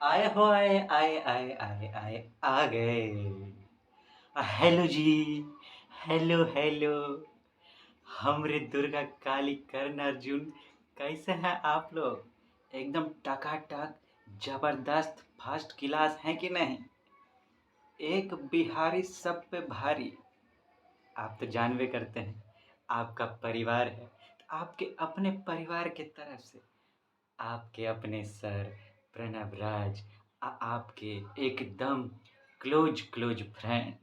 आए हो आए आए आए आए आए आ गए। हेलो जी। Hello hello. हमरे दुर्गा काली कर्ण अर्जुन। कैसे हैं आप लोग? एकदम टकाटक जबरदस्त फर्स्ट क्लास हैं कि नहीं? एक बिहारी सब पे भारी। आप तो जानबे करते हैं, आपका परिवार है तो आपके अपने परिवार के तरफ से आपके अपने सर प्रणव राज आपके एकदम क्लोज क्लोज फ्रेंड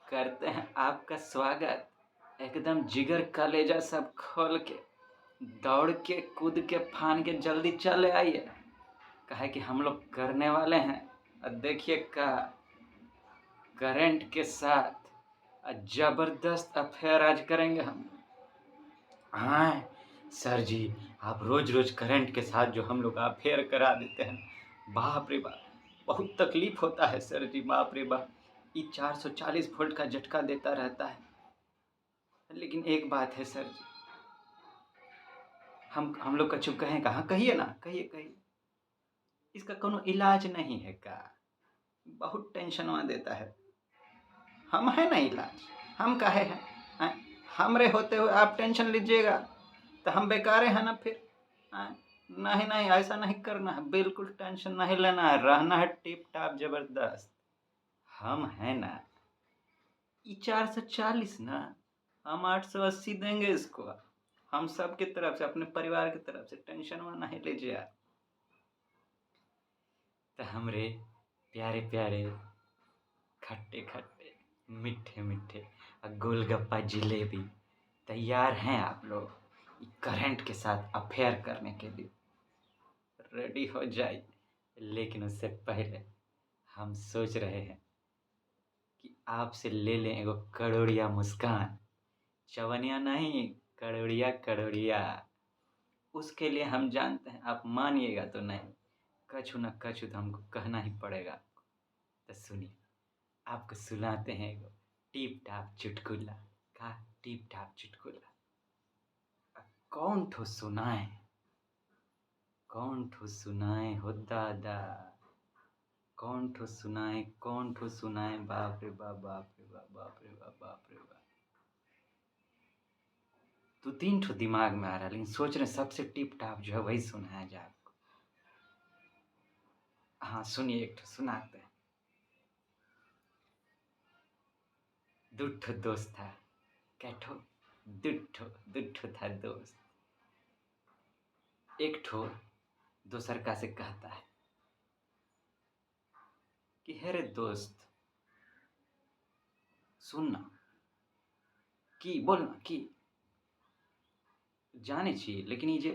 करते हैं आपका स्वागत। एकदम जिगर कलेजा सब खोल के दौड़ के कूद के फान के जल्दी चले आइए। कहे कि हम लोग करने वाले हैं। और देखिए का करंट के साथ जबरदस्त अफेयर आज करेंगे हम। हाँ सर जी, आप रोज रोज करंट के साथ जो हम लोग अफेयर करा देते हैं, बाप रे बाप, बहुत तकलीफ होता है सर जी, बाप रे बाप। ये 440 वोल्ट का झटका देता रहता है। लेकिन एक बात है सर जी, हम लोग कछु कहें कहाँ? कहिए ना, कहिए कहिए। इसका कोनो इलाज नहीं है का? बहुत टेंशनवा देता है। हम है ना इलाज, हम काहे हैं? हैं? हमरे होते हुए आप टेंशन लीजिएगा तो हम बेकारे हैं ना फिर। हैं? नहीं नहीं, ऐसा नहीं करना है, बिल्कुल टेंशन नहीं लेना है, रहना है टिप टाप जबरदस्त। हम हैं ना। ये 440 ना, हम 880 देंगे इसको। हम सब की तरफ से, अपने परिवार की तरफ से टेंशन में नहीं लीजिए आप। तो हमरे प्यारे प्यारे खट्टे खट्टे मीठे मीठे और गोलगप्पा जिलेबी तैयार हैं आप लोग करंट के साथ अफेयर करने के लिए? रेडी हो जाइए। लेकिन उससे पहले हम सोच रहे हैं कि आपसे ले लें एगो करोड़िया मुस्कान। चवनिया नहीं, करोड़िया करोड़िया। उसके लिए हम जानते हैं आप मानिएगा तो नहीं, कछु न कछु तो हमको कहना ही पड़ेगा। तो सुनिए, आपको सुनाते हैं एगो टीप टाप चुटकुला। का टीप टाप चुटकुला? कौन ठो सुनाए, कौन ठो सुनाए हो दादा, कौन ठो सुनाए, कौन ठो सुनाए, बाप रे बाप, बाप रे बाप, बाप रे बाप, बाप रे बाप। दो तीन ठो दिमाग में आ रहा है, लेकिन सोच रहे सबसे टिप टाप जो है वही सुनाया जाए आपको। हाँ सुनिए, एक ठो सुनाते हैं। दो ठो दोस्त था। क्या ठो? दो ठो था दोस्त। एक ठो दोसर का से कहता है कि हे रे दोस्त, सुन ना, की बोल ना की जाने छी, लेकिन ये जे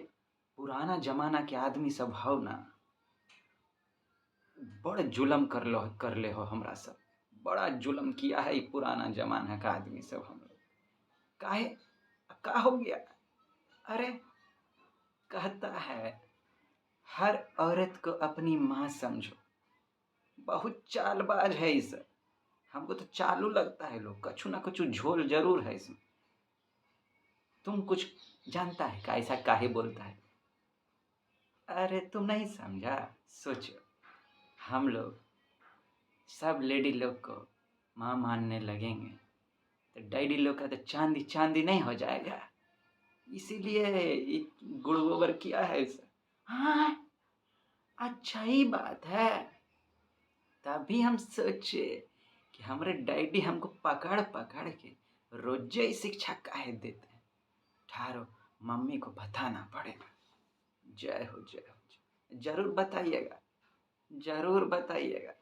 पुराना जमाना के आदमी सब हो ना, बड़ जुलम कर ले हो हमरा सब। बड़ा जुलम किया है ये पुराना जमाना का आदमी सब हम लोग। काहे? का हो गया? अरे कहता है हर औरत को अपनी माँ समझो। बहुत चालबाज है इस। हमको तो चालू लगता है, लोग कछु ना कछु झोल जरूर है इसमें। तुम कुछ जानता है का ऐसा काहे बोलता है? अरे तुम नहीं समझा? सोचो, हम लोग सब लेडी लोग को माँ मानने लगेंगे तो डैडी लोग का तो चांदी चांदी नहीं हो जाएगा। इसीलिए ये गुड़ गोबर किया है इसे। हाँ, अच्छा ही बात है। तभी हम सोचे कि हमारे डैडी हमको पकड़ पकड़ के रोजे ही शिक्षा काहे देते हैं। ठारो मम्मी को बताना पड़ेगा। जय हो जय हो जय। जरूर बताइएगा, जरूर बताइएगा।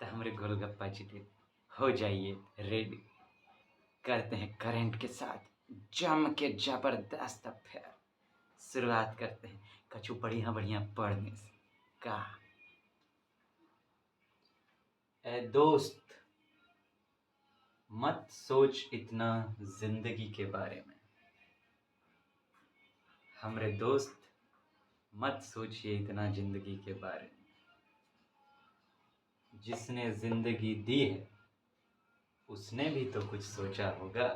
तो हमारे गोलगप्पा जी हो जाइए रेडी। करते हैं करंट के साथ जम के जबरदस्त अफेयर। शुरुआत करते हैं कछु बढ़िया बढ़िया पढ़ने से। का ए दोस्त, मत सोच इतना जिंदगी के बारे में। हमरे दोस्त, मत सोचिए इतना जिंदगी के बारे में। जिसने जिंदगी दी है उसने भी तो कुछ सोचा होगा।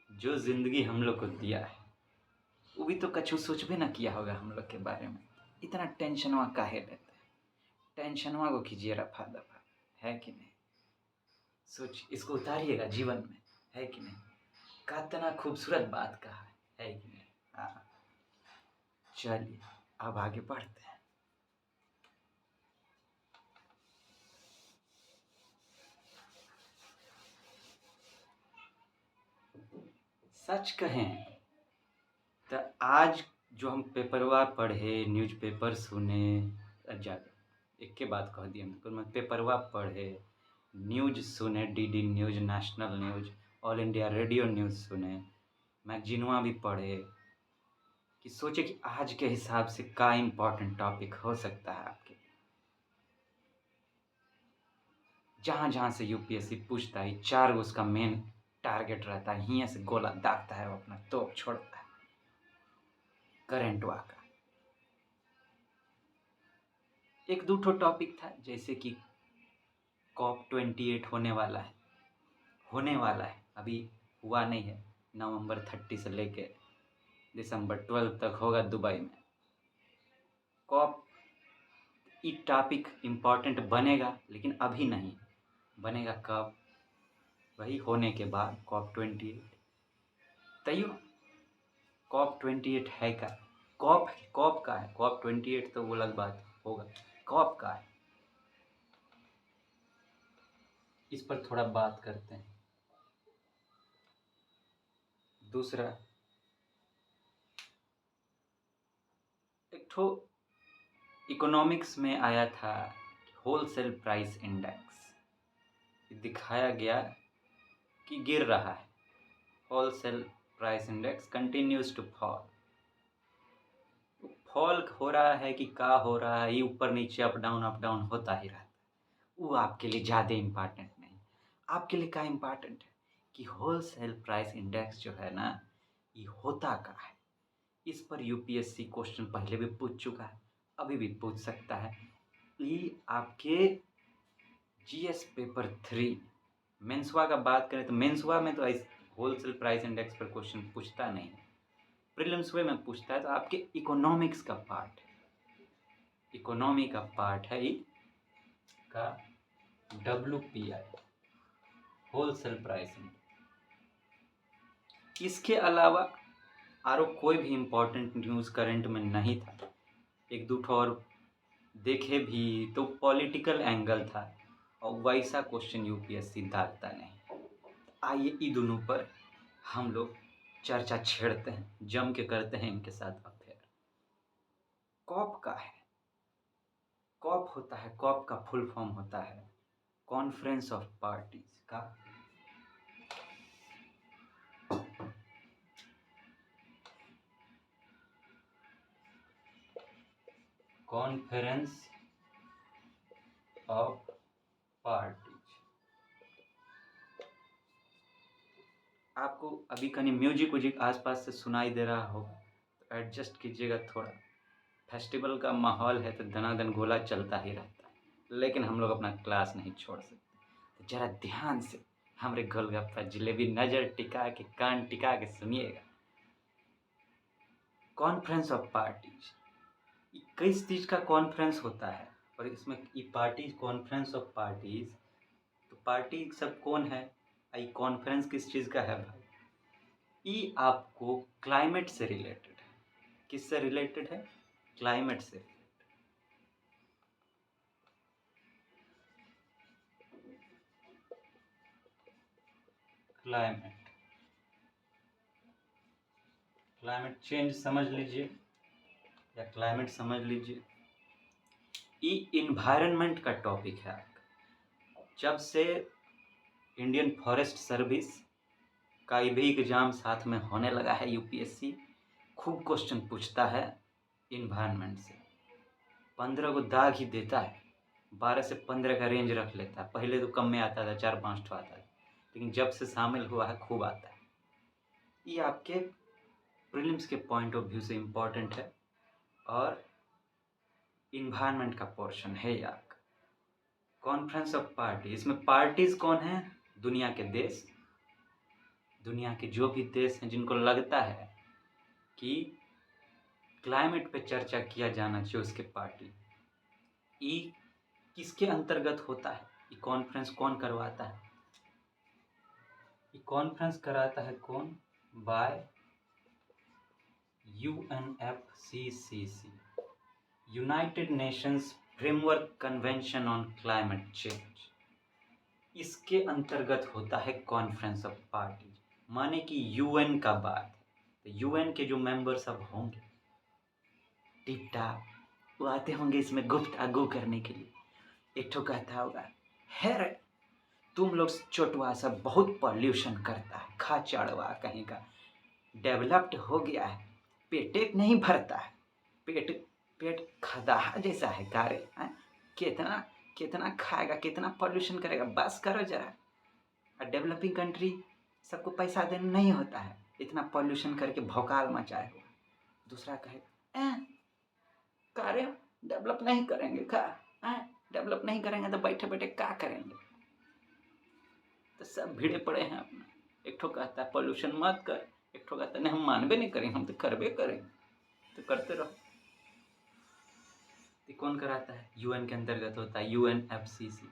जो जिंदगी हम लोग को दिया है वो भी तो कछु सोच भी ना किया होगा हम लोग के बारे में। इतना टेंशनवा काहे लेते हैं? टेंशनवा को कीजिए रफा दफा, है कि नहीं? सोच, इसको उतारिएगा जीवन में, है कि नहीं? कितना खूबसूरत बात कहा है कि नहीं? हाँ, चलिए अब आगे बढ़ते हैं। सच कहें तो आज जो हम पेपरवा पढ़े, न्यूज़पेपर सुने, ज़्यादा एक के बात कह दिए हम, मैं पेपरवा पढ़े, न्यूज़ सुने, DD news, national news, all India radio news सुने, मैगजीनवा भी पढ़े, कि सोचे कि आज के हिसाब से क्या इम्पोर्टेंट टॉपिक हो सकता है आपके। जहाँ जहाँ से यूपीएससी पूछता है, 4 गो उसका मेन टारगेट रहता है, हियाँ से गोला दागता है, वो अपना तोप छोड़ता है करेंटवा का। एक दो ठो टॉपिक था, जैसे कि COP28 होने वाला है, अभी हुआ नहीं है। नवंबर 30 से लेके दिसंबर 12 तक होगा दुबई में। कॉप ये टॉपिक इम्पोर्टेंट बनेगा, लेकिन अभी नहीं बनेगा। कब? वही होने के बाद COP28। तैयो COP28 है का? कॉप का है, COP28 तो वो अलग बात होगा। कॉप का है, इस पर थोड़ा बात करते हैं। दूसरा, एक ठो इकोनॉमिक्स में आया था, होलसेल प्राइस इंडेक्स दिखाया गया कि गिर रहा है। Wholesale price index continues to fall. Fall हो रहा है कि क्या हो रहा है, ये ऊपर नीचे अप डाउन होता ही रहता है। वो आपके लिए ज़्यादा इम्पॉर्टेंट नहीं। आपके लिए क्या इम्पॉर्टेंट है कि होलसेल प्राइस इंडेक्स जो है ना, ये होता क्या है। इस पर यूपीएससी क्वेश्चन पहले भी पूछ चुका है, अभी भी पूछ सकता है। ये आपके जीएस पेपर 3 मेंसवा का बात करें तो मेंसवा में तो होलसेल प्राइस इंडेक्स पर क्वेश्चन पूछता नहीं है। प्रीलिम्स में पूछता है तो आपके इकोनॉमिक्स का पार्ट है, इकोनॉमी का पार्ट है ये का WPI, होलसेल प्राइस इंडेक्स। इसके अलावा और कोई भी इम्पोर्टेंट न्यूज़ करंट में नहीं था। एक दो और देखे भी तो पॉलिटिकल एंगल था, और वैसा क्वेश्चन यूपीएससी दागता नहीं। आइए इन दोनों पर हम लोग चर्चा छेड़ते हैं, जम के करते हैं इनके साथ अफेयर। कॉप का है, कॉप होता है, कॉप का फुल फॉर्म होता है कॉन्फ्रेंस ऑफ पार्टीज का कॉन्फ्रेंस ऑफ पार्टीज। आपको अभी कहीं म्यूजिक आसपास से सुनाई दे रहा हो तो एडजस्ट कीजिएगा थोड़ा। फेस्टिवल का माहौल है तो धनाधन गोला चलता ही रहता है, लेकिन हम लोग अपना क्लास नहीं छोड़ सकते। तो जरा ध्यान से हमारे गोलगप्पा जलेबी नज़र टिका के, कान टिका के सुनिएगा। कॉन्फ्रेंस ऑफ पार्टीज, किस चीज़ का कॉन्फ्रेंस होता है, और इसमें ये पार्टीज, कॉन्फ्रेंस ऑफ पार्टीज, तो पार्टी सब कौन है, ये कॉन्फ्रेंस किस चीज़ का है भाई? ये आपको क्लाइमेट से रिलेटेड है। किससे रिलेटेड है? क्लाइमेट से। क्लाइमेट चेंज समझ लीजिए या क्लाइमेट समझ लीजिए। ये इन्वायरमेंट का टॉपिक है आपका। जब से इंडियन फॉरेस्ट सर्विस का भी एग्जाम साथ में होने लगा है, यूपीएससी खूब क्वेश्चन पूछता है इन्वायरमेंट से। 15 को दाग ही देता है, 12 से 15 का रेंज रख लेता है। पहले तो कम में आता था, 4-5 ठो आता था, लेकिन जब से शामिल हुआ है खूब आता है। ये आपके प्रीलिम्स के पॉइंट ऑफ व्यू से इम्पोर्टेंट है, और इन्वायरमेंट का पोर्शन है ये आपका। कॉन्फ्रेंस ऑफ पार्टी, इसमें पार्टीज कौन है? दुनिया के देश, दुनिया के जो भी देश हैं जिनको लगता है कि क्लाइमेट पे चर्चा किया जाना चाहिए उसके पार्टी। ई किसके अंतर्गत होता है? ये कॉन्फ्रेंस कौन करवाता है? ये कॉन्फ्रेंस कराता है कौन? By UNFCCC, United Nations framework convention on climate change. इसके अंतर्गत होता है कॉन्फ्रेंस ऑफ पार्टी, माने कि यूएन का बात। तो यूएन के जो मेंबर सब होंगे टिप टाप, वो आते होंगे इसमें गुफ्त आगू करने के लिए। एक ठो कहता होगा, है रे तुम लोग चोटवा सब बहुत पॉल्यूशन करता है, खाचड़वा कहीं का, डेवलप्ड हो गया है, पेट नहीं भरता है, पेट पेट खदाहा जैसा है कारे, कितना कितना खाएगा, कितना पॉल्यूशन करेगा, बस करो जरा। और डेवलपिंग कंट्री सबको पैसा देना नहीं होता है, इतना पॉल्यूशन करके भौकाल मचाए हुआ। दूसरा कहे कारे डेवलप नहीं करेंगे का, डेवलप नहीं करेंगे तो बैठे बैठे क्या करेंगे। तो सब भिड़े पड़े हैं अपना। एक ठो कहता है पॉल्यूशन मत कर, एक ठो कहता नहीं हम मानबे नहीं करेंगे, हम तो करबे करेंगे। तो करते रहो। तो कौन कराता है? यूएन के अंतर्गत होता है UNFCC।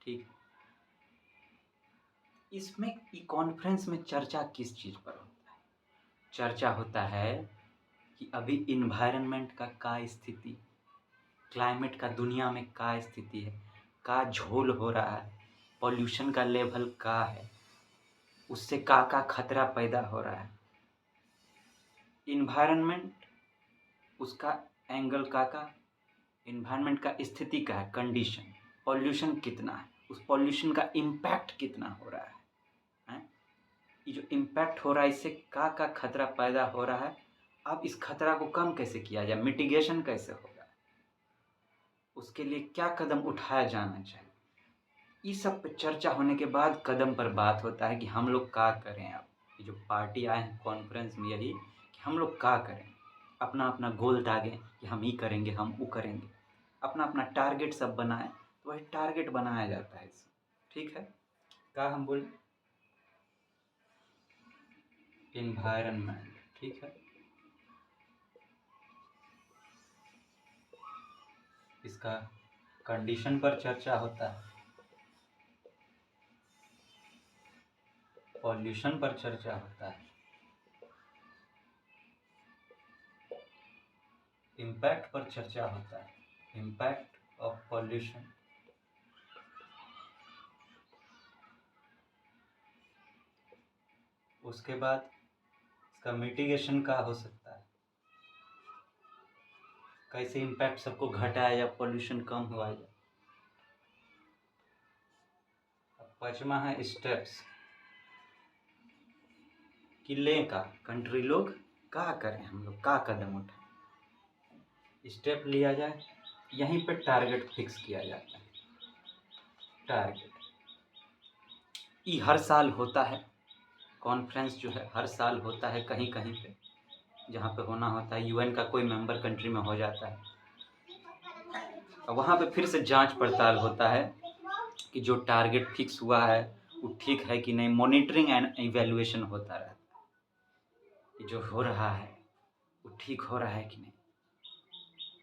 ठीक, इसमें कॉन्फ्रेंस में चर्चा किस चीज़ पर होता है? चर्चा होता है कि अभी इन्वायरमेंट का क्या स्थिति, क्लाइमेट का दुनिया में क्या स्थिति है, क्या झोल हो रहा है, पॉल्यूशन का लेवल क्या है, उससे क्या खतरा पैदा हो रहा है। इन्वायरमेंट उसका एंगल का इन्वायरमेंट का स्थिति का है, कंडीशन, पॉल्यूशन कितना है, उस पॉल्यूशन का इम्पैक्ट कितना हो रहा है, ये जो इम्पैक्ट हो रहा है इससे क्या खतरा पैदा हो रहा है। अब इस खतरा को कम कैसे किया जाए, मिटिगेशन कैसे होगा, उसके लिए क्या कदम उठाया जाना चाहिए। इस सब पे चर्चा होने के बाद कदम पर बात होता है कि हम लोग क्या करें। अब ये जो पार्टी आए हैं कॉन्फ्रेंस में, यही कि हम लोग क्या करें, अपना अपना गोल दागें कि हम ये करेंगे, हम वो करेंगे, अपना अपना टारगेट सब बनाएं। तो वही टारगेट बनाया जाता है इसमें। ठीक है, क्या हम बोले? इन्वायरमेंट। ठीक है, इसका कंडीशन पर चर्चा होता है, पॉल्यूशन पर चर्चा होता है, इम्पैक्ट पर चर्चा होता है, इम्पैक्ट ऑफ पॉल्यूशन, उसके बाद इसका मिटिगेशन का हो सकता है, कैसे इम्पैक्ट सबको घटाया या पॉल्यूशन कम हुआ जाए। पांचवा है स्टेप्स, कि लें का कंट्री लोग क्या करें, हम लोग क्या कदम उठाएं, स्टेप लिया जाए। यहीं पे टारगेट फिक्स किया जाता है। टारगेट ये हर साल होता है, कॉन्फ्रेंस जो है हर साल होता है कहीं कहीं पे, जहाँ पे होना होता है यूएन का कोई मेंबर कंट्री में हो जाता है। और वहाँ पे फिर से जांच पड़ताल होता है कि जो टारगेट फिक्स हुआ है वो ठीक है कि नहीं, मॉनिटरिंग एंड इवैल्यूएशन होता रहता है कि जो हो रहा है वो ठीक हो रहा है कि नहीं।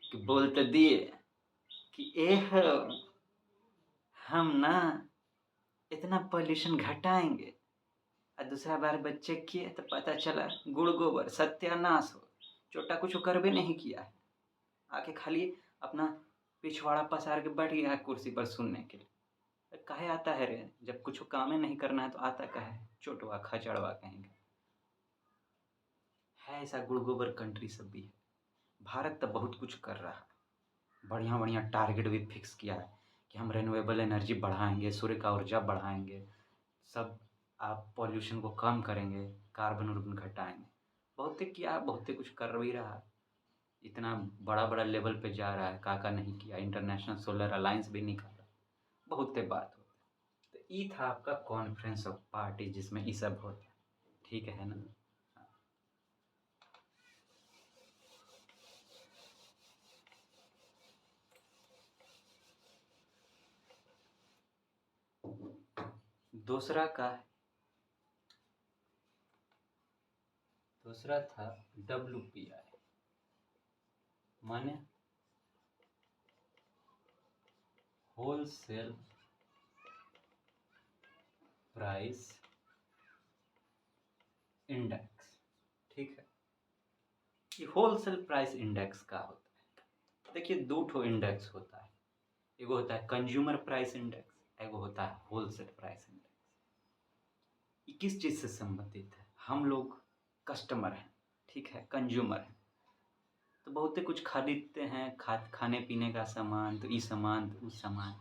कि बोल तो दिए कि हम ना इतना पॉल्यूशन घटाएंगे, और दूसरा बार बच्चे किए तो पता चला गुड़ गोबर सत्यानाश हो, छोटा कुछ करबे नहीं किया है, आके खाली अपना पिछवाड़ा पसार के बैठ गया है कुर्सी पर सुनने के लिए। काहे आता है रे, जब कुछ कामे नहीं करना है तो आता काहे, चोटवा खचड़वा कहेंगे। है ऐसा गुड़ गोबर कंट्री सब भी है। भारत तो बहुत कुछ कर रहा है, बढ़िया बढ़िया टारगेट भी फिक्स किया है कि हम रिन्यूएबल एनर्जी बढ़ाएंगे, सूर्य का ऊर्जा बढ़ाएंगे, सब आप पॉल्यूशन को कम करेंगे, कार्बन उर्बन घटाएंगे। बहुत किया, बहुत कुछ कर भी रहा है, इतना बड़ा बड़ा लेवल पे जा रहा है, का नहीं किया, इंटरनेशनल सोलर अलायंस भी निकाला, बहुत बात होता है। तो ये था आपका कॉन्फ्रेंस ऑफ पार्टी जिसमें ये सब होता है। ठीक है ना? दूसरा का दूसरा था WPI, माने होलसेल प्राइस इंडेक्स। ठीक है, ये होलसेल प्राइस इंडेक्स का होता है। देखिए दो ठो इंडेक्स होता है, एगो होता है कंज्यूमर प्राइस इंडेक्स, एगो होता है होलसेल प्राइस इंडेक्स। ये किस चीज़ से संबंधित है? हम लोग कस्टमर हैं, ठीक है, कंज्यूमर हैं, तो बहुत कुछ खरीदते हैं, खाने पीने का सामान, तो ये सामान तो उस सामान।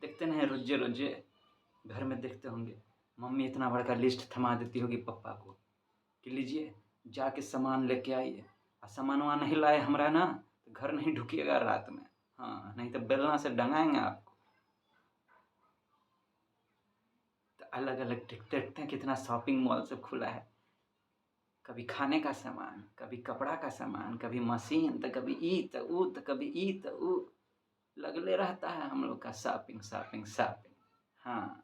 देखते नहीं रोजे रोजे घर में देखते होंगे, मम्मी इतना बड़ा का लिस्ट थमा देती होगी पापा को कि लीजिए जाके सामान लेके आइए, और सामान वहाँ नहीं लाए हमरा ना तो घर नहीं ढुकिएगा रात में, हाँ नहीं तो बेलना से डंगाएंगे आपको। तो अलग अलग देखते हैं कितना शॉपिंग मॉल सब खुला है, कभी खाने का सामान, कभी कपड़ा का सामान, कभी मशीन, तो कभी ई तो ऊ, तो कभी ई तो ऊ, लगले रहता है हम लोग का शॉपिंग शॉपिंग शॉपिंग। हाँ,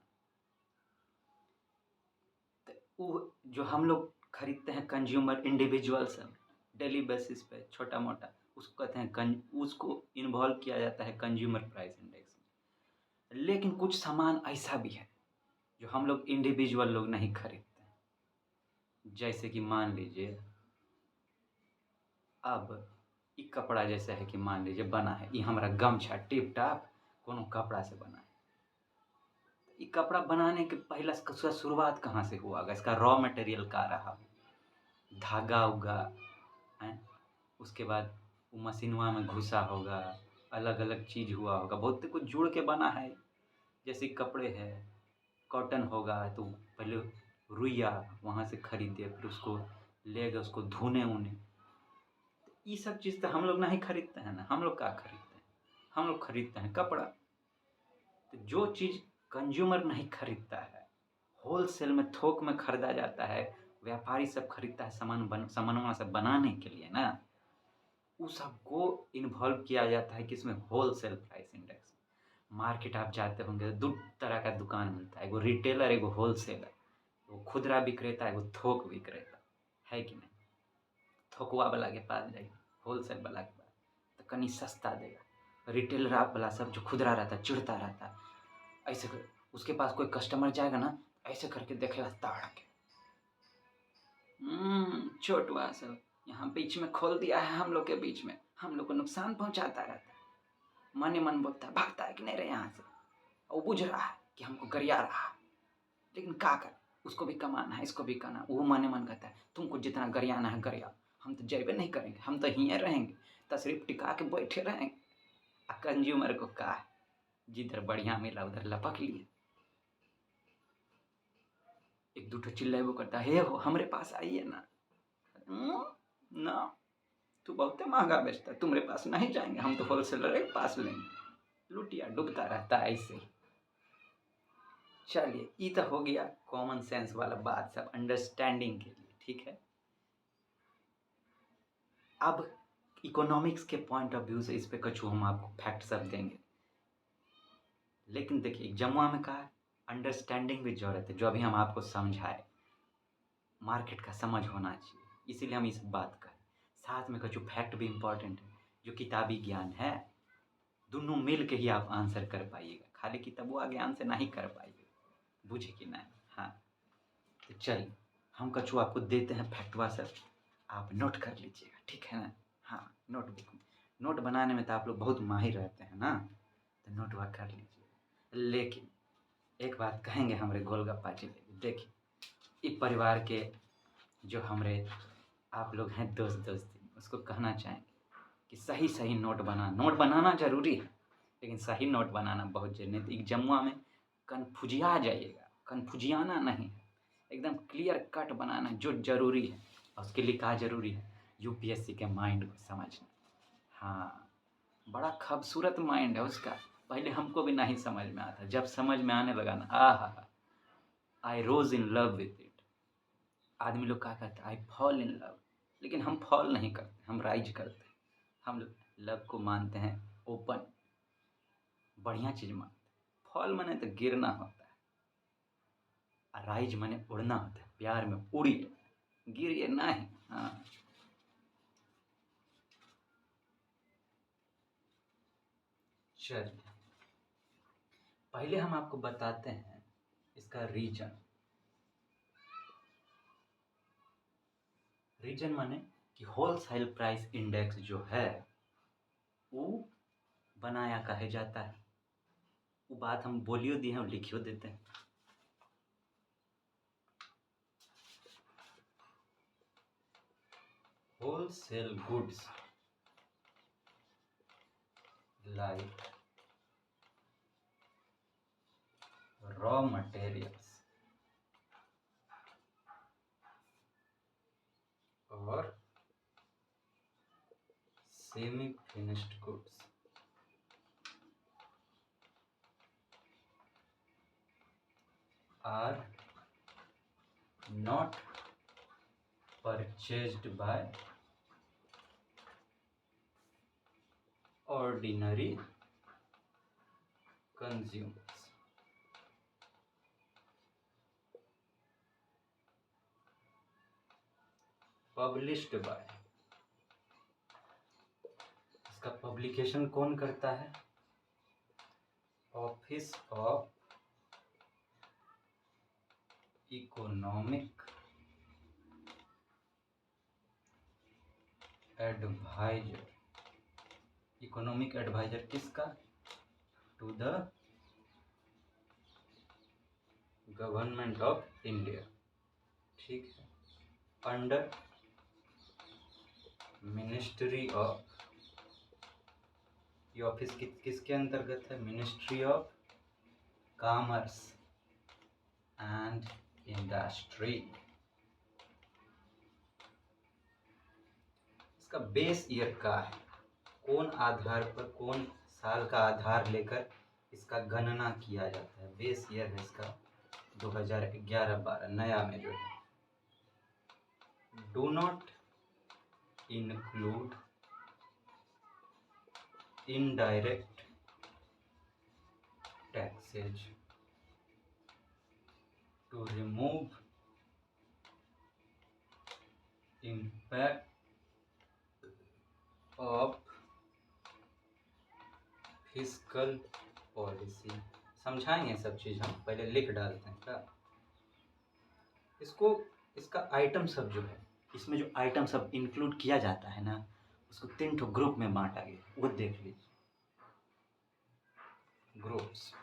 तो वो जो हम लोग खरीदते हैं कंज्यूमर इंडिविजुअल सब डेली बेसिस पे छोटा मोटा, उसको कहते हैं उसको इन्वॉल्व किया जाता है कंज्यूमर प्राइस इंडेक्स में। लेकिन कुछ सामान ऐसा भी है जो हम लोग इंडिविजुअल लोग नहीं खरीदते हैं। जैसे कि मान लीजिए अब ये कपड़ा जैसा है कि मान लीजिए बना है, ये हमारा गमछा टिप टाप कोनो कपड़ा से बना है। ये कपड़ा बनाने के पहला उसका शुरुआत कहाँ से हुआ होगा, इसका रॉ मटेरियल का रहा, धागा उगा है, उसके बाद वो मशीनवा में घुसा होगा, अलग अलग चीज़ हुआ होगा, बहुत कुछ जुड़ के बना है। जैसे कपड़े है, कॉटन होगा तो पहले रुइया वहाँ से खरीदे, फिर उसको ले गए उसको धोने उने। ये सब चीज़ तो हम लोग नहीं खरीदते हैं ना, हम लोग क्या खरीदते हैं, हम लोग खरीदते हैं कपड़ा। तो जो चीज़ कंज्यूमर नहीं खरीदता है, होलसेल में थोक में खरीदा जाता है, व्यापारी सब खरीदता है सामानों से बनाने के लिए ना, उस सबको इन्वॉल्व किया जाता है किसमें, होलसेल प्राइस इंडेक्स में। मार्केट आप जाते होंगे दो तरह का दुकान मिलता है, एगो रिटेलर एगो होलसेलर, वो खुदरा विक्रेता एगो थोक विक्रेता, है कि नहीं। थोकवा वाला के पास जाइए, होलसेल वाला के पास तो कहीं सस्ता देगा। रिटेलर आप वाला सब जो खुदरा रहता है चिढ़ता रहता है, ऐसे उसके पास कोई कस्टमर जाएगा ना ऐसे करके देखेगा ताड़ के, छोटवा सब यहाँ बीच में खोल दिया है, हम लोग के बीच में हम लोग को नुकसान पहुंचाता रहता है। मन ही मन बोलता है भागता है कि नहीं रहे यहाँ से, वो बुझ रहा है कि हमको गरिया रहा है, लेकिन क्या कर, उसको भी कमाना है इसको भी करना। वो मन ही मन कहता है तुमको जितना गरियाना है गरिया, हम तो जेबे नहीं करेंगे, हम तो यहीं रहेंगे, तशरीफ टिका के बैठे रहेंगे। कंज्यूमर को क्या है, जिधर बढ़िया मिला उधर लपक लिए, एक दूठो चिल्लाबो करता है, हे हो हमरे पास आइए ना, ना तू बहुत महंगा बेचता है, तुम्हारे पास नहीं जाएंगे, हम तो होलसेलर के पास लेंगे। लुटिया डूबता रहता है ऐसे ही। चलिए ये तो हो गया कॉमन सेंस वाला बात सब अंडरस्टैंडिंग के लिए, ठीक है। अब इकोनॉमिक्स के पॉइंट ऑफ व्यू से इस पे कुछ हम आपको फैक्ट सब देंगे, लेकिन देखिए जमुआ में कहा अंडरस्टैंडिंग भी जरूरत है, जो अभी हम आपको समझाए, मार्केट का समझ होना चाहिए, इसीलिए हम इस बात करें। साथ में कुछ फैक्ट भी इम्पोर्टेंट है, जो किताबी ज्ञान है दोनों मिल के ही आप आंसर कर पाइएगा, खाली किताबुआ ज्ञान से नहीं कर पाइएगा, बुझे कि नहीं। हाँ तो चलिए हम कछु आपको देते हैं फैक्टवा सर, आप नोट कर लीजिएगा, ठीक है ना। हाँ नोटबुक में नोट बनाने में तो आप लोग बहुत माहिर रहते हैं ना, तो नोटवा कर लीजिए। लेकिन एक बात कहेंगे हमारे गोलगप्पा जिले, देखिए इस परिवार के जो हमारे आप लोग हैं दोस्त उसको कहना चाहेंगे कि सही सही नोट बनाना जरूरी है, लेकिन सही नोट बनाना बहुत जरूरी है। नहीं तो जमुआ में कन्फ्यूजिया जाइएगा, कन्फ्यूजियाना नहीं, एकदम क्लियर कट बनाना जो जरूरी है। और उसके लिए क्या जरूरी है, यूपीएससी के माइंड को समझना। हाँ बड़ा खूबसूरत माइंड है उसका, पहले हमको भी नहीं समझ में आता, जब समझ में आने लगा ना, हा आई रोज इन लव विथ इट। आदमी लोग क्या कहते हैं, आई फॉल इन लव, लेकिन हम फॉल नहीं करते, हम राइज करते हैं। हम लोग लव को मानते हैं ओपन, बढ़िया चीज़ मानते हैं। फॉल माने तो गिरना होता है, और राइज माने उड़ना होता है, प्यार में उड़िए गिरिए नहीं। हाँ चलिए पहले हम आपको बताते हैं इसका रीजन। रीजन माने कि होलसेल प्राइस इंडेक्स जो है वो बनाया कहे जाता है। वो बात हम बोलियो दिए हैं और लिखियो देते हैं। Wholesale goods like raw materials or semi-finished goods are not purchased by ordinary consumers. Published by, इसका पब्लिकेशन कौन करता है? Office of economic adviser. Economic adviser किसका? To the government of India. ठीक है, अंडर मिनिस्ट्री ऑफ, ये office किसके अंतर्गत है? Ministry of commerce and industry. इसका बेस ईयर का है, कौन आधार पर, कौन साल का आधार लेकर इसका गणना किया जाता है? बेस ईयर है इसका 2011-12 नया में जो है। Do not include indirect taxes to remove impact of fiscal policy। समझाएंगे सब चीज़, हम पहले लिख डालते हैं क्या इसको। इसका आइटम सब जो है, इसमें जो आइटम सब इंक्लूड किया जाता है ना, उसको 3 ठो ग्रुप में बांटा गया, वो देख लीजिए। ग्रुप्स,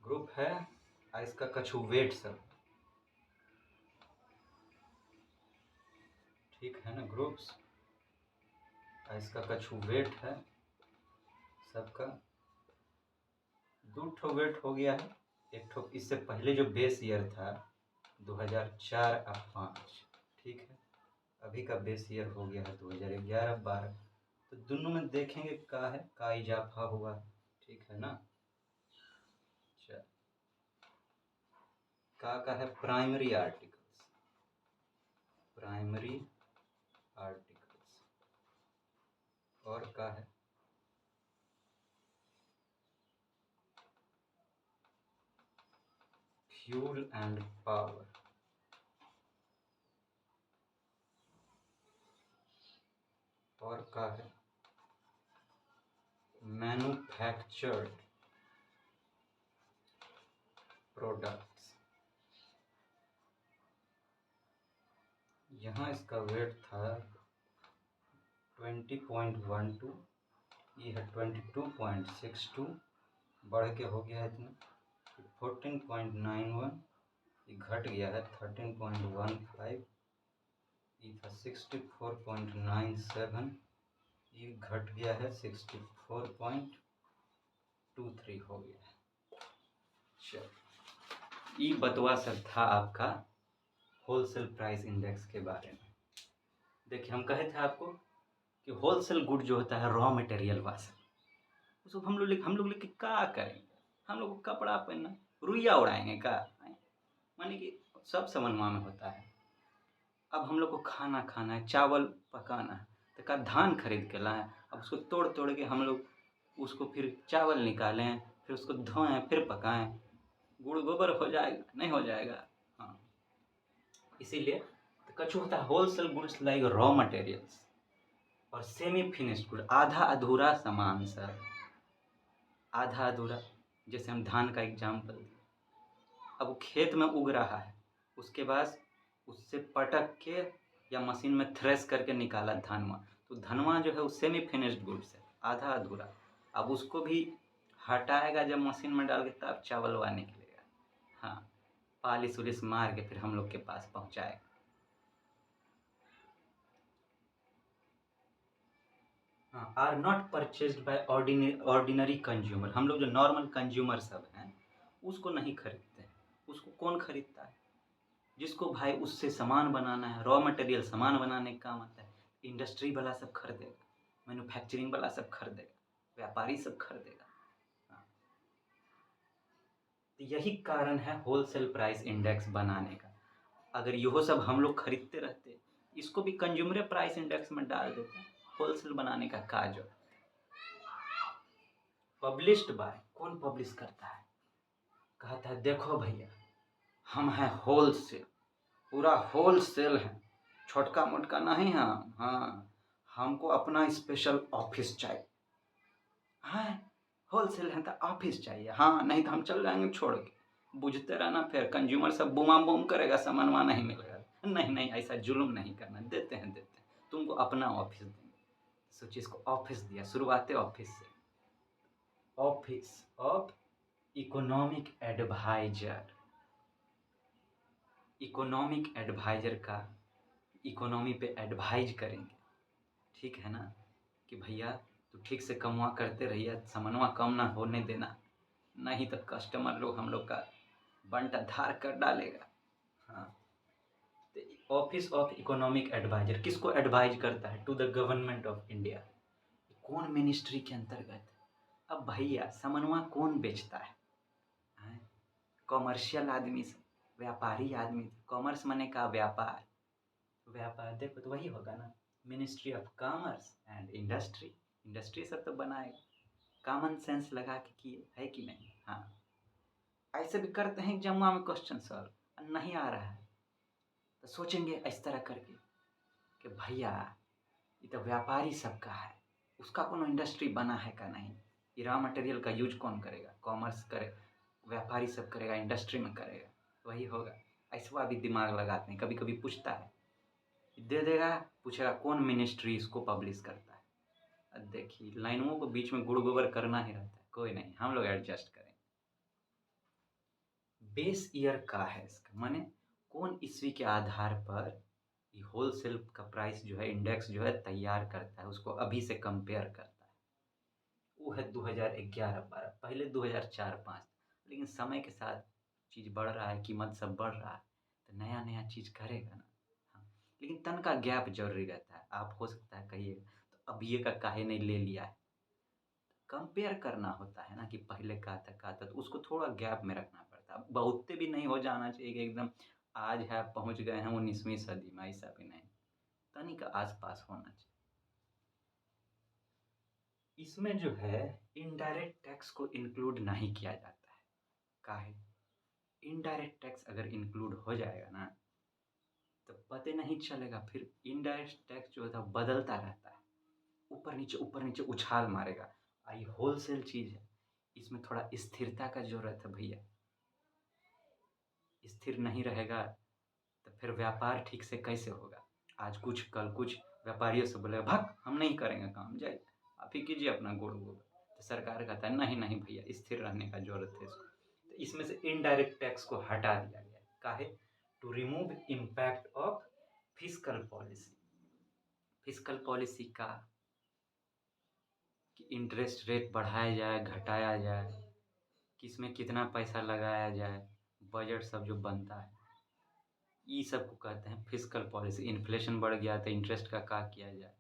ग्रुप है इसका कछु वेट सब, ठीक है ना। ग्रुप्स इसका कछु वेट है सबका। 2 ठो वेट हो गया है। एक ठो इससे पहले जो बेस ईयर था 2004 और 5, ठीक है। अभी का बेस ईयर हो गया है 2011-12। तो दोनों में देखेंगे का इजाफा हुआ, ठीक है ना। चल का है प्राइमरी आर्टिकल्स, प्राइमरी आर्टिकल्स, और का है फ्यूल एंड पावर, और का है मैन्युफैक्चर्ड प्रोडक्ट्स। यहाँ इसका वेट था 20.12, ये है 22.62, बढ़ के हो गया है इतना 14.91, ये घट गया है 13.15, ये था 64.97, ये घट गया है 64.23 हो गया है। चलो, ये बतवा सब था आपका होलसेल प्राइस इंडेक्स के बारे में। देखिए, हम कहे थे आपको कि होलसेल गुड जो होता है रॉ मटेरियल वाला, उसको हम लोग लिख के क्या करेंगे? हम लोग को कपड़ा पहनना, रुइया उड़ाएंगे का? माने कि सब समन्वय में होता है। अब हम लोग को खाना खाना है, चावल पकाना है, तो का धान खरीद के लाएं, अब उसको तोड़ तोड़ के हम लोग उसको फिर चावल निकालें, फिर उसको धोएं, फिर पकाएं, गुड़ गोबर हो जाएगा? नहीं हो जाएगा। हाँ, इसीलिए तो कछु होता है wholesale goods like raw materials, और सेमी फिनिश्ड गुड आधा अधूरा सामान सर, आधा अधूरा। जैसे हम धान का एग्जाम्पल दें, अब वो खेत में उग रहा है, उसके बाद उससे पटक के या मशीन में थ्रेश करके निकाला धनवा, तो धनवा जो है वो सेमी फिनिश्ड गुड्स है, आधा अधूरा। अब उसको भी हटाएगा जब मशीन में डाल के, तब चावलवा निकलेगा। हाँ, पालिश उलिश मार के फिर हम लोग के पास पहुँचाएगा। हाँ, are not purchased by ordinary consumer, हम लोग जो नॉर्मल कंज्यूमर सब हैं उसको नहीं खरीदते हैं। उसको कौन खरीदता है? जिसको भाई उससे सामान बनाना है, रॉ मटेरियल सामान बनाने का काम आता है, इंडस्ट्री वाला सब खरीदेगा, मैन्युफैक्चरिंग वाला सब खरीदेगा, व्यापारी सब खरीदेगा। हाँ, तो यही कारण है होलसेल प्राइस इंडेक्स बनाने का। अगर यहो सब हम लोग खरीदते रहते, इसको भी कंज्यूमर प्राइस इंडेक्स में डाल देते, होलसेल बनाने का काज हो। पब्लिश्ड बाय, कौन पब्लिश करता है? कहता है देखो भैया हम हैं होलसेल, पूरा होलसेल है, छोटका मोटका नहीं है। हाँ, हमको अपना स्पेशल ऑफिस चाहिए। हाँ, होलसेल है तो ऑफिस चाहिए। हाँ, नहीं तो हम चल जाएंगे छोड़ के। बुझते रहना, फिर कंज्यूमर सब बूमा बूम करेगा, सामानवा नहीं मिलेगा। नहीं नहीं, ऐसा जुल्म नहीं करना, देते हैं तुमको अपना ऑफिस देंगे। सोचिए, इसको ऑफिस दिया, शुरुआत ऑफिस से। Office of economic adviser, economic adviser का इकोनॉमी पे एडवाइज करेंगे, ठीक है ना, कि भैया तो ठीक से कमवा करते रहिए, सामानवा कम ना होने देना, नहीं तो कस्टमर लोग हम लोग का बंटा धार कर डालेगा। हाँ, तो ऑफिस ऑफ इकोनॉमिक एडवाइजर किसको एडवाइज करता है? To the government of India. कौन मिनिस्ट्री के अंतर्गत? अब भैया सामानवा कौन बेचता है? कॉमर्शियल आदमी से, व्यापारी आदमी। कॉमर्स माने का व्यापार, व्यापार देखो तो वही होगा ना, ministry of commerce and industry. Industry सब तो बनाएगा, कॉमन सेंस लगा के किए, है कि नहीं? हाँ, ऐसे भी करते हैं जमुआ में क्वेश्चन सॉल्व नहीं आ रहा है तो सोचेंगे इस तरह करके कि भैया ये तो व्यापारी सबका है, उसका कौन इंडस्ट्री बना है का नहीं, ये रॉ मटेरियल का यूज कौन करेगा? कॉमर्स करे, व्यापारी सब करेगा, इंडस्ट्री में करेगा, वही होगा। ऐसा भी दिमाग लगाते हैं, कभी कभी पूछता है, दे देगा, पूछेगा कौन मिनिस्ट्री इसको पब्लिश करता है। अब देखिए लाइनों को बीच में गुड़ गोबर करना ही रहता है, कोई नहीं, हम लोग एडजस्ट करें। बेस ईयर का है इसका, माने कौन ईस्वी के आधार पर ये होलसेल का प्राइस जो है, इंडेक्स जो है तैयार करता है, उसको अभी से कंपेयर करता है। वो है 2011-12, पहले 2004-5, लेकिन समय के साथ चीज़ बढ़ रहा है, कीमत सब बढ़ रहा है, तो नया नया चीज़ करेगा ना। हाँ, लेकिन तन का गैप जरूरी रहता है। आप हो सकता है कहिएगा तो अब ये का काहे नहीं ले लिया है, कंपेयर करना होता है ना, कि पहले का था तो उसको थोड़ा गैप में रखना पड़ता है। बहुते भी नहीं हो जाना चाहिए कि एकदम आज है पहुंच गए हैं 19वीं सदी में, ऐसा भी नहीं, तनिक आसपास होना चाहिए। इसमें जो है इनडायरेक्ट टैक्स को इंक्लूड नहीं किया जाता है। काहे? इनडायरेक्ट टैक्स अगर इंक्लूड हो जाएगा ना तो पता नहीं चलेगा, फिर इनडायरेक्ट टैक्स जो होता है बदलता रहता है, ऊपर नीचे उछाल मारेगा। आई होलसेल चीज़ है, इसमें थोड़ा स्थिरता का जरूरत है भैया। स्थिर नहीं रहेगा तो फिर व्यापार ठीक से कैसे होगा? आज कुछ कल कुछ, व्यापारियों से बोलेगा भाग हम नहीं करेंगे काम, जाइए आप ही कीजिए अपना गुड़ गोबर। तो सरकार कहता है नहीं नहीं भैया, स्थिर रहने का जरूरत है इसको। तो इसमें से इनडायरेक्ट टैक्स को हटा दिया गया है। काहे? To remove impact of fiscal policy. Fiscal policy का कि इंटरेस्ट रेट बढ़ाया जाए, घटाया जाए, किसमें कितना पैसा लगाया जाए, बजट सब जो बनता है, ये सब को कहते हैं फिस्कल पॉलिसी। इन्फ्लेशन बढ़ गया तो इंटरेस्ट का क्या किया जाए,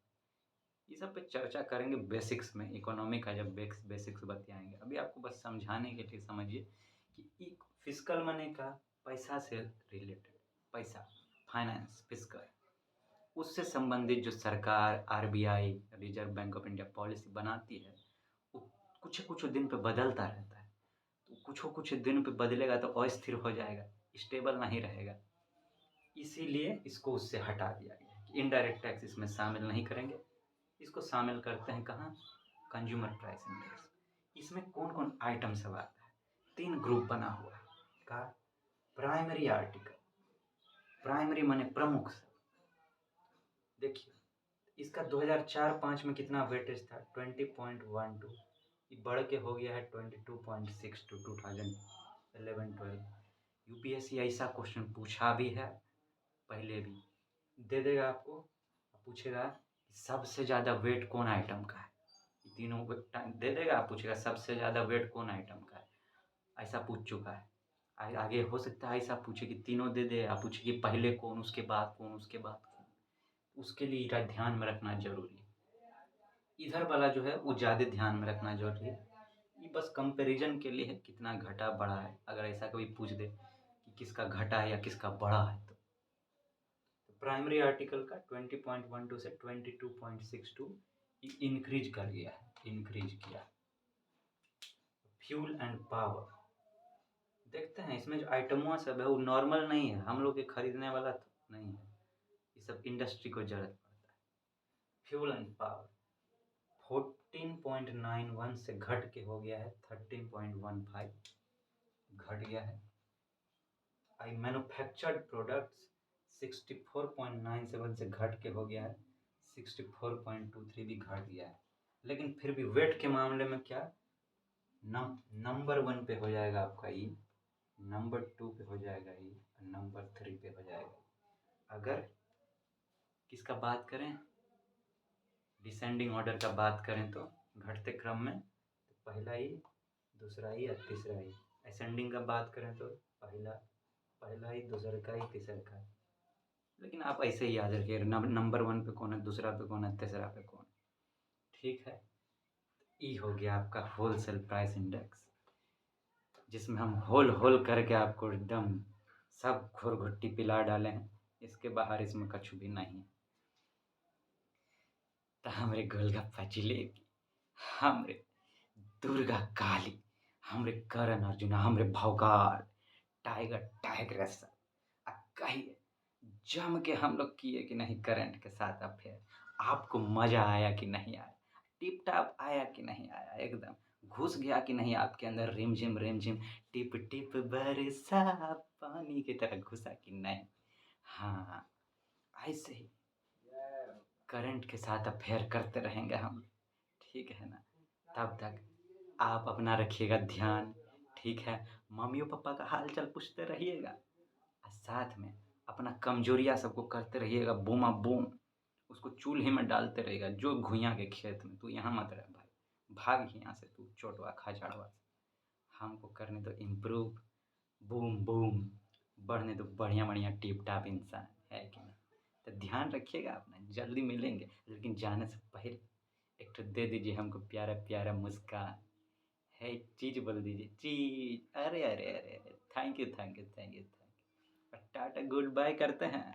ये सब पे चर्चा करेंगे बेसिक्स में, इकोनॉमी का जब बेसिक्स बतियाएंगे। अभी आपको बस समझाने के लिए समझिए कि फिस्कल मनी का पैसा से रिलेटेड, पैसा, फाइनेंस, फिस्कल, उससे संबंधित जो सरकार, RBI, reserve bank of India policy बनाती है, वो कुछ कुछ दिन पे बदलता रहता है। तो कुछ दिन पे बदलेगा तो अस्थिर हो जाएगा, स्टेबल नहीं रहेगा। इसीलिए इसको उससे हटा दिया गया कि इनडायरेक्ट टैक्स इसमें शामिल नहीं करेंगे। इसको शामिल करते हैं कहाँ? Consumer price index. इसमें कौन कौन आइटम सब आता है? 3 ग्रुप बना हुआ है का प्राइमरी आर्टिकल। प्राइमरी माने प्रमुख सब। देखिए इसका 2004-5 में कितना वेटेज था? 20.12। ये बढ़ के हो गया है 22.62 2011-12। यूपीएससी ऐसा क्वेश्चन पूछा भी है पहले भी, दे देगा आपको, पूछेगा कि सबसे ज़्यादा वेट कौन आइटम का है। ये तीनों टाइम दे देगा, पूछेगा सबसे ज़्यादा वेट कौन आइटम का है। ऐसा पूछ चुका है। आगे हो सकता है ऐसा पूछे कि तीनों दे दे, आप पूछे कि पहले कौन, उसके बाद कौन, उसके बाद कौन। उसके लिए इधर ध्यान में रखना जरूरी है। इधर वाला जो है वो ज़्यादा ध्यान में रखना जरूरी है। ये बस कंपैरिजन के लिए है, कितना घटा बढ़ा है। अगर ऐसा कभी पूछ दे कि किसका घटा है या किसका बढ़ा है तो प्राइमरी आर्टिकल का 20.12 से 22.62 इंक्रीज कर गया है, इंक्रीज किया। फ्यूल एंड पावर देखते हैं, इसमें जो आइटमों सब है वो नॉर्मल नहीं है, हम लोग के खरीदने वाला तो नहीं है, ये सब इंडस्ट्री को जरूरत पड़ता है। फ्यूल एंड पावर 14.91 से घट के हो गया है 13.15, घट गया है। आई मैन्युफैक्चर्ड प्रोडक्ट्स 64.97 से घट के हो गया है 64.23, भी घट गया है। लेकिन फिर भी वेट के मामले में क्या नंबर 1 पे हो जाएगा आपका ई, नंबर 2 पे हो जाएगा ई, नंबर 3 पे हो जाएगा। अगर किसका बात करें, डिसेंडिंग ऑर्डर का बात करें तो घटते क्रम में तो पहला ई, दूसरा ई और तीसरा ई। असेंडिंग का बात करें तो पहला ही, दूसरे का ही, तीसरे का ही। लेकिन आप ऐसे ही याद रखिए नंबर 1 पे कौन है, दूसरा पे कौन है, तीसरा पे कौन है। ठीक है, ई हो गया आपका होलसेल प्राइस इंडेक्स, जिसमें हम होल करके आपको एकदम सब घुट्टी पिला डाले हैं। इसके बाहर इसमें कछु भी नहीं है। तो हमरे गोलगप्पा जिलेबी, हमरे दुर्गा काली, हमरे करण अर्जुन, हमरे भौकाल, टाइगर सब कहिए जम के हम लोग किए कि नहीं करंट के साथ अफेयर। आपको मजा आया कि नहीं आया, टिप टाप आया कि नहीं आया, एकदम घुस गया कि नहीं आपके अंदर रिमझिम रिमझिम टिप टिप बरसा पानी की तरह घुसा कि नहीं। हाँ ऐसे ही करंट के साथ अफेयर करते रहेंगे हम, ठीक है ना। तब तक आप अपना रखिएगा ध्यान, ठीक है। मम्मी और पापा का हाल चाल पूछते रहिएगा और साथ में अपना कमजोरियाँ सबको करते रहिएगा बूमा बूम। उसको चूल्हे में डालते रहेगा, जो घुइयाँ के खेत में, तू यहाँ मत रह भाई, भाग यहाँ से, तू चोटवा खाचड़वा से। हमको करने दो इम्प्रूव, बूम बूम, बढ़ने दो बढ़िया बढ़िया टिप टाप इंसान, है कि नहीं। तो ध्यान रखिएगा अपना, जल्दी मिलेंगे। लेकिन जाने से पहले एक तो दे दीजिए हमको प्यारा प्यारा मुस्कान, है चीज बोल दीजिए चीज। अरे अरे अरे अरे, thank you thank you thank you thank you. Ta ta good bye करते हैं।